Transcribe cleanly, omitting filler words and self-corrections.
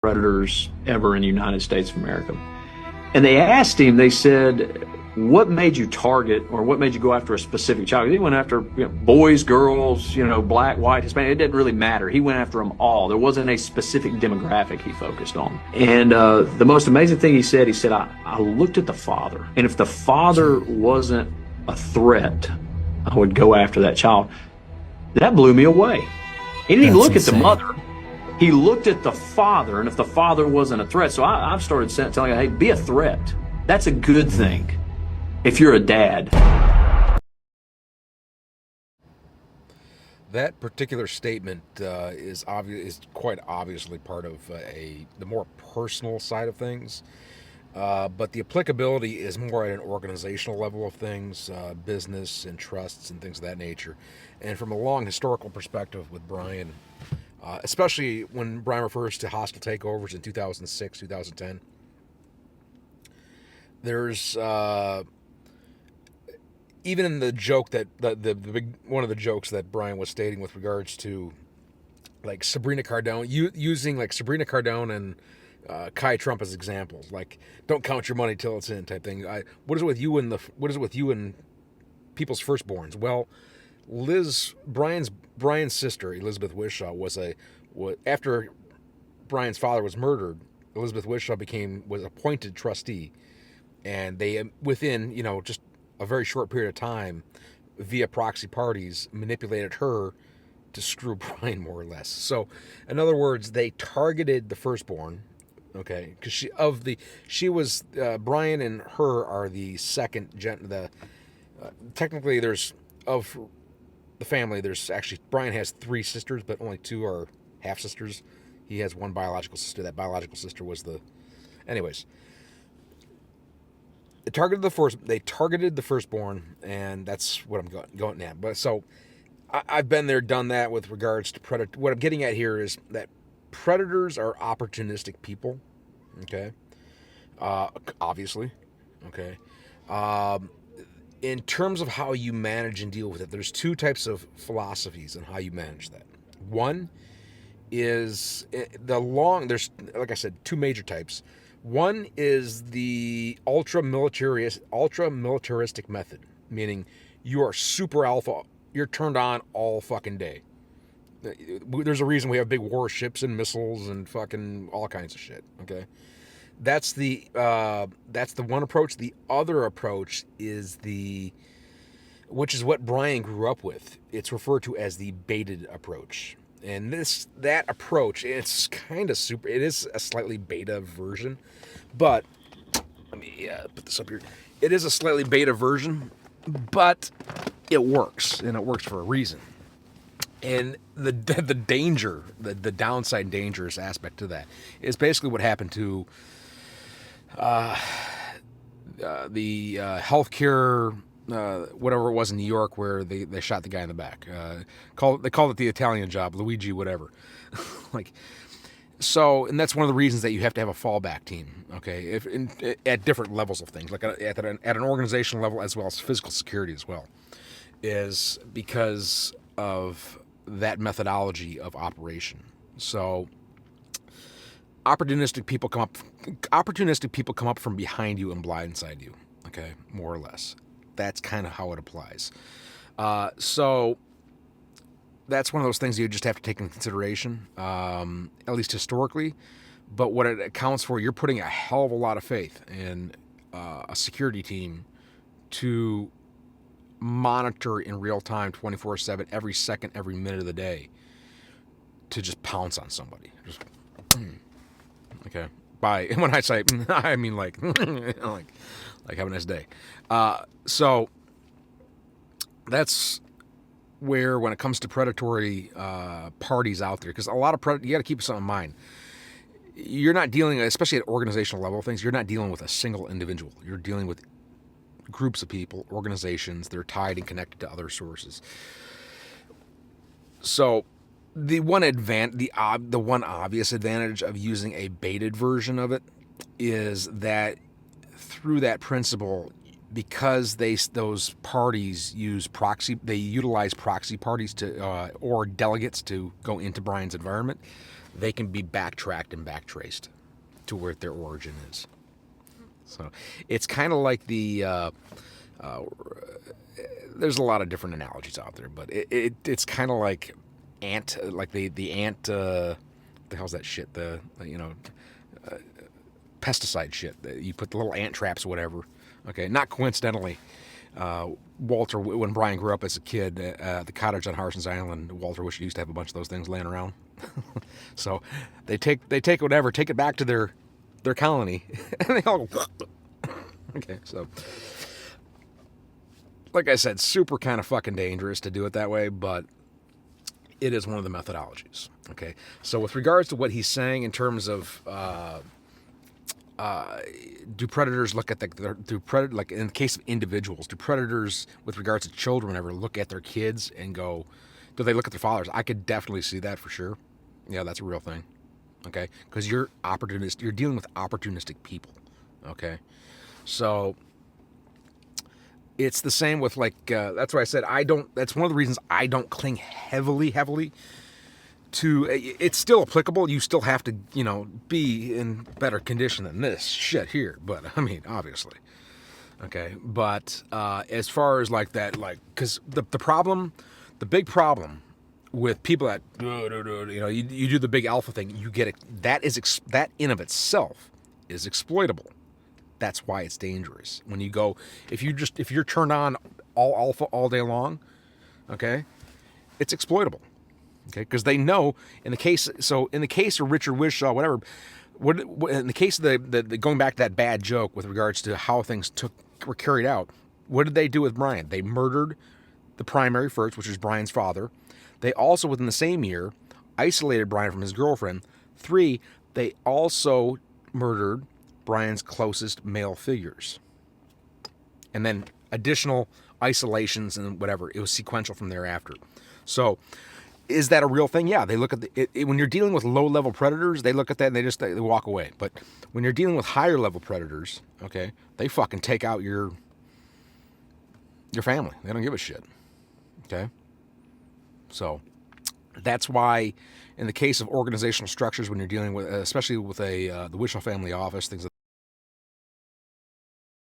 predators ever in the United States of America. And they asked him, they said, what made you target or what made you go after a specific child? He went after boys, girls, black, white, Hispanic. It didn't really matter. He went after them all. There wasn't a specific demographic he focused on. And the most amazing thing he said, I looked at the father. And if the father wasn't a threat, I would go after that child. That blew me away. He didn't even look at the mother. He looked at the father, and if the father wasn't a threat, so I've started telling you, hey, be a threat. That's a good thing if you're a dad. That particular statement is quite obviously part of the more personal side of things, but the applicability is more at an organizational level of things, business and trusts and things of that nature. And from a long historical perspective with Brian, especially when Brian refers to hostile takeovers in 2006, 2010, there's even in the joke that the big one of the jokes that Brian was stating with regards to like Sabrina Cardone, using like Sabrina Cardone and Kai Trump as examples, like don't count your money till it's in type thing. What is it with you and people's firstborns? Well, Brian's sister Elizabeth Wishaw was after Brian's father was murdered. Elizabeth Wishaw was appointed trustee, and they within just a very short period of time, via proxy parties, manipulated her to screw Brian more or less. So, in other words, they targeted the firstborn, okay? Because Brian and her are the second gen. Technically, there's of the family. There's actually Brian has 3 sisters, but only 2 are half sisters. He has 1 biological sister. That biological sister was anyways. They targeted the firstborn, and that's what I'm going at. But so I've been there, done that with regards to predator. What I'm getting at here is that predators are opportunistic people. Okay, obviously. Okay, in terms of how you manage and deal with it, there's 2 types of philosophies on how you manage that. One is there's, like I said, 2 major types. One is the ultra militaristic method, meaning you are super alpha, you're turned on all fucking day. There's a reason we have big warships and missiles and fucking all kinds of shit. Okay, that's the one approach. The other approach is which is what Brian grew up with. It's referred to as the baited approach. And that approach, it's kind of super. It is a slightly beta version, but let me put this up here. It is a slightly beta version, but it works, and it works for a reason. And the danger, the downside dangerous aspect to that is basically what happened to the healthcare. Whatever it was in New York where they shot the guy in the back. They called it the Italian job, Luigi, whatever. And that's one of the reasons that you have to have a fallback team. Okay, at different levels of things, like at an organizational level as well as physical security as well, is because of that methodology of operation. So opportunistic people come up from behind you and blindside you. Okay, more or less. That's kind of how it applies. So that's one of those things you just have to take into consideration, at least historically. But what it accounts for, you're putting a hell of a lot of faith in a security team to monitor in real time, 24/7, every second, every minute of the day, to just pounce on somebody. Okay. Bye. And when I say, I mean like have a nice day. So that's where, when it comes to predatory parties out there, because a lot of you got to keep something in mind. You're not dealing, especially at organizational level things, you're not dealing with a single individual. You're dealing with groups of people, organizations that are tied and connected to other sources. So the one obvious advantage of using a baited version of it is that through that principle, because those parties utilize proxy parties to or delegates to go into Brian's environment, they can be backtracked and backtraced to where their origin is. So it's kind of like there's a lot of different analogies out there, but it's kind of like ant, like the ant. The hell's that shit? Pesticide shit. You put the little ant traps, or whatever. Okay, not coincidentally, Walter, when Brian grew up as a kid, the cottage on Harson's Island, Walter wished he used to have a bunch of those things laying around. So they take whatever, take it back to their colony, and they all go. Okay, so like I said, super kind of fucking dangerous to do it that way, but it is one of the methodologies. Okay, so with regards to what he's saying in terms of do predators look at like in the case of individuals, do predators with regards to children ever look at their kids and go, do they look at their fathers? I could definitely see that for sure. Yeah, that's a real thing. Okay, because you're dealing with opportunistic people. Okay, so it's the same with that's why I said that's one of the reasons I don't cling heavily to. It's still applicable. You still have to, be in better condition than this shit here. But I mean, obviously, okay. But as far as because the big problem with people that you do the big alpha thing, you get it. That in of itself is exploitable. That's why it's dangerous. When you go, if you're turned on all alpha all day long, okay, it's exploitable. Okay, because they know in the case of Richard Wishaw, whatever, in the case of the going back to that bad joke with regards to how things were carried out, what did they do with Brian? They murdered the primary first, which is Brian's father. They also, within the same year, isolated Brian from his girlfriend. 3, they also murdered Brian's closest male figures. And then additional isolations and whatever. It was sequential from thereafter. So, is that a real thing? Yeah, they look at when you're dealing with low-level predators, they look at that and they walk away. But when you're dealing with higher-level predators, okay, they fucking take out your family. They don't give a shit. Okay? So that's why in the case of organizational structures, when you're dealing with, especially with the Wishaw family office, things like